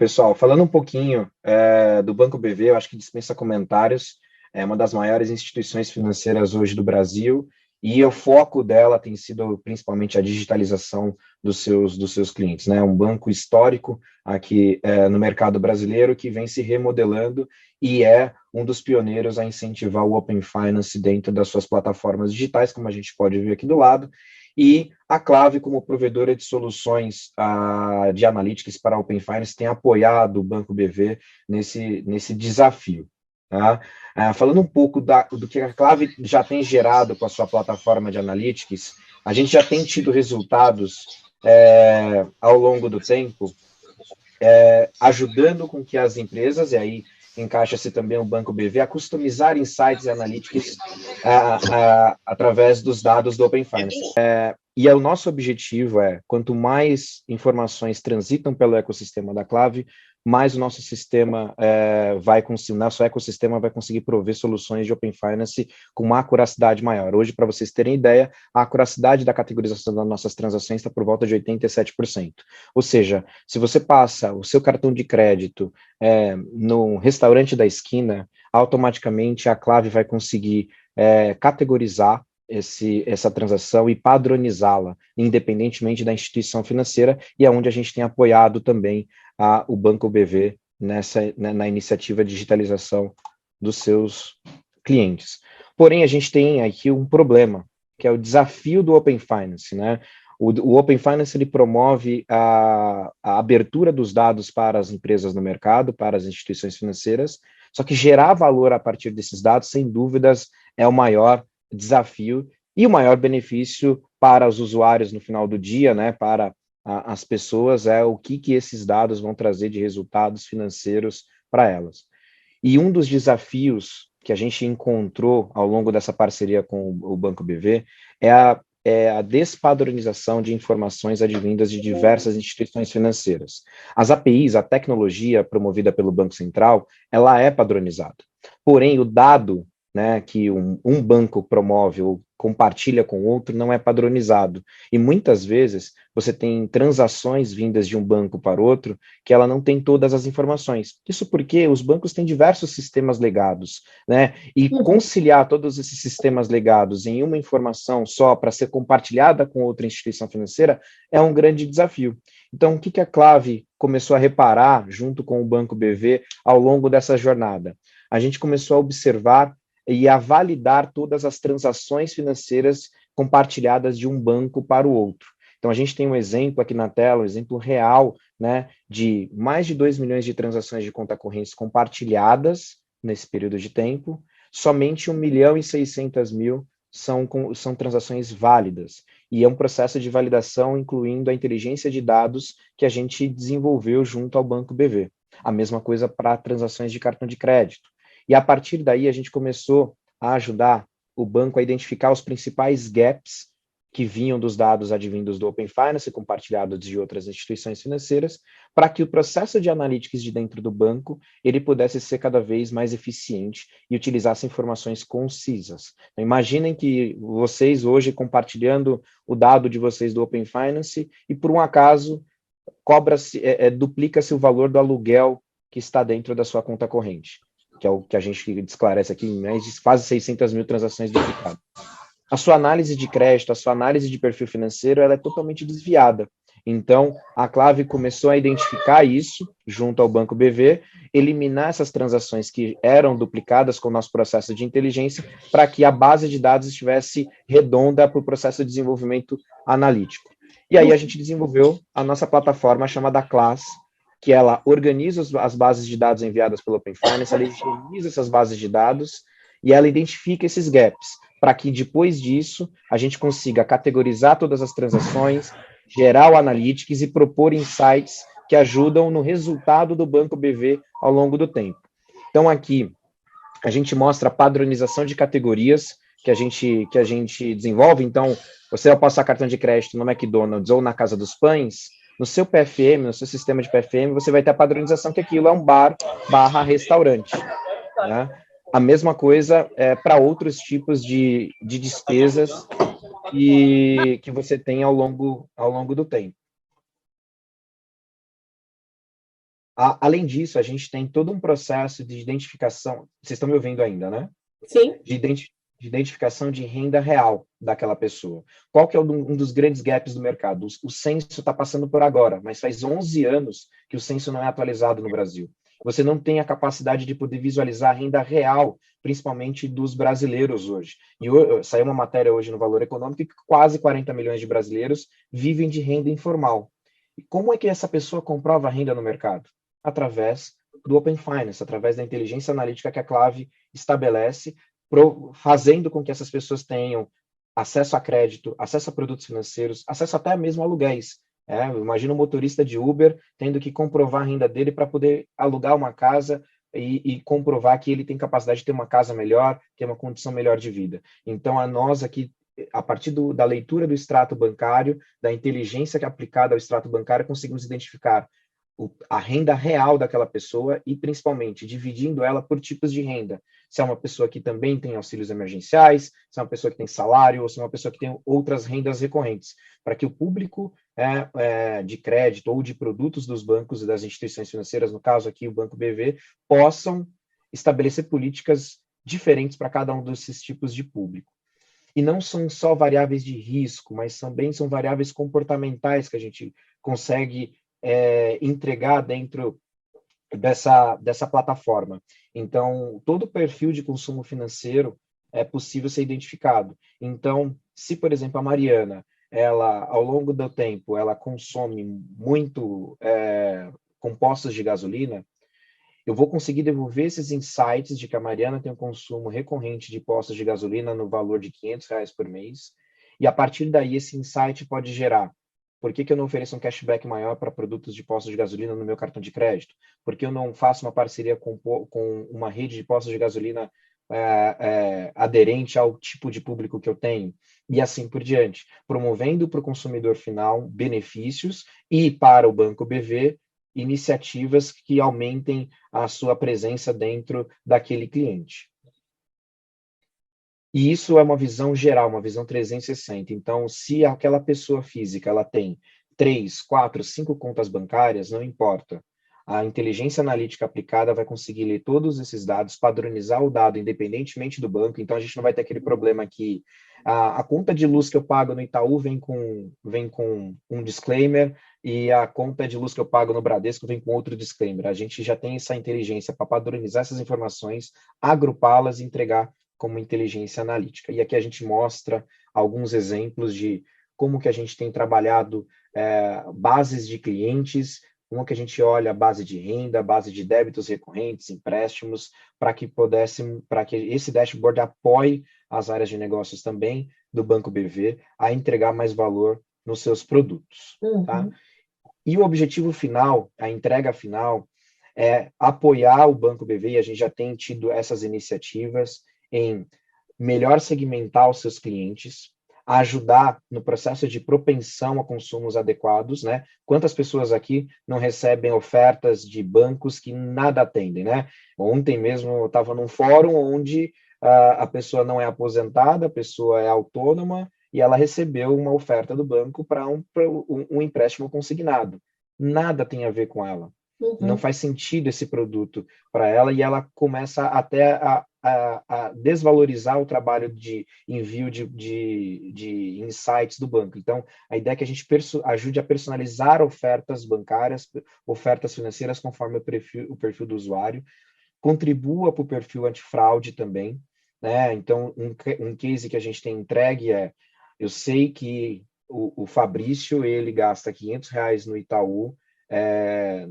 Pessoal, falando um pouquinho do Banco BV, eu acho que dispensa comentários, é uma das maiores instituições financeiras hoje do Brasil, e o foco dela tem sido principalmente a digitalização dos seus clientes, né? Um banco histórico aqui no mercado brasileiro que vem se remodelando e é um dos pioneiros a incentivar o Open Finance dentro das suas plataformas digitais, como a gente pode ver aqui do lado, e a Clave, como provedora de soluções de analytics para a Open Finance, tem apoiado o Banco BV nesse desafio. Tá? Falando um pouco do que a Clave já tem gerado com a sua plataforma de analytics, a gente já tem tido resultados ao longo do tempo, ajudando com que as empresas, e aí encaixa-se também o Banco BV, a customizar insights e analytics através dos dados do Open Finance. E o nosso objetivo quanto mais informações transitam pelo ecossistema da Clave, mais o nosso sistema nosso ecossistema vai conseguir prover soluções de Open Finance com uma acuracidade maior. Hoje, para vocês terem ideia, a acuracidade da categorização das nossas transações está por volta de 87%. Ou seja, se você passa o seu cartão de crédito no restaurante da esquina, automaticamente a Clave vai conseguir categorizar essa transação e padronizá-la, independentemente da instituição financeira, e é onde a gente tem apoiado também o Banco BV na iniciativa de digitalização dos seus clientes. Porém, a gente tem aqui um problema, que é o desafio do Open Finance, né? O Open Finance ele promove a abertura dos dados para as empresas no mercado, para as instituições financeiras, só que gerar valor a partir desses dados, sem dúvidas, é o maior desafio e o maior benefício para os usuários no final do dia, né, para as pessoas, o que esses dados vão trazer de resultados financeiros para elas. E um dos desafios que a gente encontrou ao longo dessa parceria com o Banco BV é a despadronização de informações advindas de diversas instituições financeiras. As APIs, a tecnologia promovida pelo Banco Central, ela é padronizada. Porém, o dado, né, que um banco promove ou compartilha com outro não é padronizado. E muitas vezes você tem transações vindas de um banco para outro que ela não tem todas as informações. Isso porque os bancos têm diversos sistemas legados, né? E conciliar todos esses sistemas legados em uma informação só para ser compartilhada com outra instituição financeira é um grande desafio. Então, o que a Clave começou a reparar junto com o Banco BV ao longo dessa jornada? A gente começou a observar e a validar todas as transações financeiras compartilhadas de um banco para o outro. Então, a gente tem um exemplo aqui na tela, um exemplo real, né, de mais de 2 milhões de transações de conta corrente compartilhadas nesse período de tempo, somente 1.600.000 são transações válidas, e é um processo de validação incluindo a inteligência de dados que a gente desenvolveu junto ao Banco BV. A mesma coisa para transações de cartão de crédito. E a partir daí a gente começou a ajudar o banco a identificar os principais gaps que vinham dos dados advindos do Open Finance, compartilhados de outras instituições financeiras, para que o processo de analytics de dentro do banco ele pudesse ser cada vez mais eficiente e utilizasse informações concisas. Então, imaginem que vocês hoje compartilhando o dado de vocês do Open Finance e por um acaso duplica-se o valor do aluguel que está dentro da sua conta corrente, que é o que a gente esclarece aqui, mais de quase 600.000 transações duplicadas. A sua análise de crédito, a sua análise de perfil financeiro, ela é totalmente desviada. Então, a Clave começou a identificar isso junto ao Banco BV, eliminar essas transações que eram duplicadas com o nosso processo de inteligência, para que a base de dados estivesse redonda para o processo de desenvolvimento analítico. E aí a gente desenvolveu a nossa plataforma chamada Class, que ela organiza as bases de dados enviadas pelo Open Finance, ela higieniza essas bases de dados e ela identifica esses gaps, para que depois disso a gente consiga categorizar todas as transações, gerar o analytics e propor insights que ajudam no resultado do Banco BV ao longo do tempo. Então aqui a gente mostra a padronização de categorias que a gente desenvolve. Então, você vai passar cartão de crédito no McDonald's ou na Casa dos Pães, no seu PFM, no seu sistema de PFM, você vai ter a padronização que aquilo é um bar/restaurante, né? A mesma coisa para outros tipos de despesas que você tem ao longo do tempo. Além disso, a gente tem todo um processo de identificação. Vocês estão me ouvindo ainda, né? Sim. De identificação de renda real daquela pessoa. Qual que é um dos grandes gaps do mercado? O censo está passando por agora, mas faz 11 anos que o censo não é atualizado no Brasil. Você não tem a capacidade de poder visualizar a renda real, principalmente dos brasileiros hoje. E saiu uma matéria hoje no Valor Econômico que quase 40 milhões de brasileiros vivem de renda informal. E como é que essa pessoa comprova a renda no mercado? Através do Open Finance, através da inteligência analítica que a Clave estabelece, fazendo com que essas pessoas tenham acesso a crédito, acesso a produtos financeiros, acesso até mesmo a aluguéis. Imagina um motorista de Uber tendo que comprovar a renda dele para poder alugar uma casa e comprovar que ele tem capacidade de ter uma casa melhor, ter uma condição melhor de vida. Então, a nós aqui, a partir da leitura do extrato bancário, da inteligência que é aplicada ao extrato bancário, conseguimos identificar a renda real daquela pessoa e, principalmente, dividindo ela por tipos de renda. Se é uma pessoa que também tem auxílios emergenciais, se é uma pessoa que tem salário, ou se é uma pessoa que tem outras rendas recorrentes, para que o público de crédito ou de produtos dos bancos e das instituições financeiras, no caso aqui o Banco BV, possam estabelecer políticas diferentes para cada um desses tipos de público. E não são só variáveis de risco, mas também são variáveis comportamentais que a gente consegue entregar dentro dessa plataforma. Então, todo o perfil de consumo financeiro é possível ser identificado. Então, se, por exemplo, a Mariana, ela, ao longo do tempo, ela consome muito compostos de gasolina, eu vou conseguir devolver esses insights de que a Mariana tem um consumo recorrente de postos de gasolina no valor de R$ 500 por mês, e a partir daí esse insight pode gerar: por que eu não ofereço um cashback maior para produtos de postos de gasolina no meu cartão de crédito? Por que eu não faço uma parceria com uma rede de postos de gasolina aderente ao tipo de público que eu tenho? E assim por diante, promovendo para o consumidor final benefícios e para o Banco BV iniciativas que aumentem a sua presença dentro daquele cliente. E isso é uma visão geral, uma visão 360. Então, se aquela pessoa física ela tem 3, 4, 5 contas bancárias, não importa. A inteligência analítica aplicada vai conseguir ler todos esses dados, padronizar o dado independentemente do banco. Então, a gente não vai ter aquele problema que a conta de luz que eu pago no Itaú vem com um disclaimer e a conta de luz que eu pago no Bradesco vem com outro disclaimer. A gente já tem essa inteligência para padronizar essas informações, agrupá-las e entregar como inteligência analítica. E aqui a gente mostra alguns exemplos de como que a gente tem trabalhado bases de clientes, como que a gente olha a base de renda, base de débitos recorrentes, empréstimos, para que esse dashboard apoie as áreas de negócios também do Banco BV a entregar mais valor nos seus produtos. Tá? E o objetivo final, a entrega final, é apoiar o Banco BV, e a gente já tem tido essas iniciativas em melhor segmentar os seus clientes, ajudar no processo de propensão a consumos adequados, né? Quantas pessoas aqui não recebem ofertas de bancos que nada atendem, né? Ontem mesmo eu estava num fórum onde a pessoa não é aposentada, a pessoa é autônoma e ela recebeu uma oferta do banco para um empréstimo consignado. Nada tem a ver com ela. Não faz sentido esse produto para ela e ela começa até a desvalorizar o trabalho de envio de insights do banco. Então, a ideia é que a gente ajude a personalizar ofertas bancárias, ofertas financeiras conforme o perfil do usuário, contribua para o perfil antifraude também, né? Então, um case que a gente tem entregue eu sei que o Fabrício, ele gasta R$ 500 no Itaú,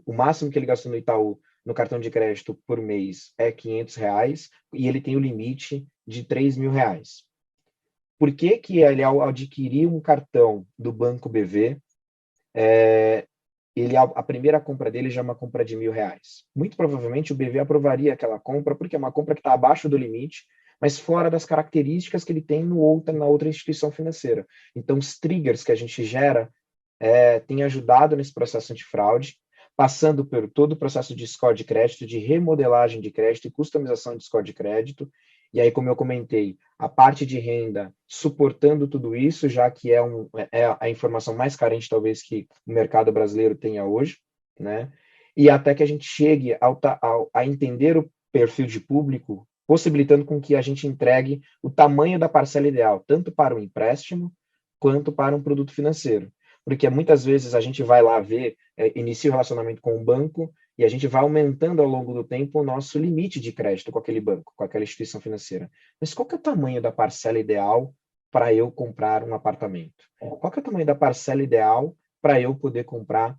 o máximo que ele gastou no Itaú no cartão de crédito por mês é R$ 500 e ele tem o limite de R$ 3.000. Por que que ele, ao adquirir um cartão do Banco BV, a primeira compra dele já é uma compra de R$ 1.000? Muito provavelmente o BV aprovaria aquela compra, porque é uma compra que está abaixo do limite, mas fora das características que ele tem na outra instituição financeira. Então, os triggers que a gente gera tem ajudado nesse processo antifraude, passando por todo o processo de score de crédito, de remodelagem de crédito e customização de score de crédito. E aí, como eu comentei, a parte de renda suportando tudo isso, já que é a informação mais carente, talvez, que o mercado brasileiro tenha hoje, né? e até que a gente chegue a entender o perfil de público, possibilitando com que a gente entregue o tamanho da parcela ideal, tanto para um empréstimo, quanto para um produto financeiro. Porque muitas vezes a gente vai lá ver, inicia o relacionamento com o banco, e a gente vai aumentando ao longo do tempo o nosso limite de crédito com aquele banco, com aquela instituição financeira. Mas qual que é o tamanho da parcela ideal para eu comprar um apartamento? Qual que é o tamanho da parcela ideal para eu poder comprar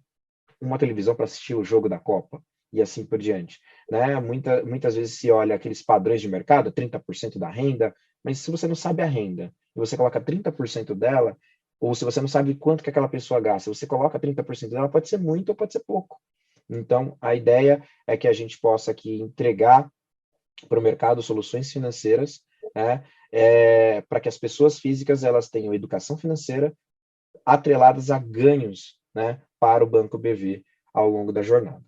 uma televisão para assistir o jogo da Copa? E assim por diante. Né? Muitas vezes se olha aqueles padrões de mercado, 30% da renda, mas se você não sabe a renda, e você coloca 30% dela, ou se você não sabe quanto que aquela pessoa gasta, você coloca 30% dela, pode ser muito ou pode ser pouco. Então, a ideia é que a gente possa aqui entregar para o mercado soluções financeiras, né, para que as pessoas físicas elas tenham educação financeira atreladas a ganhos, né, para o Banco BV ao longo da jornada.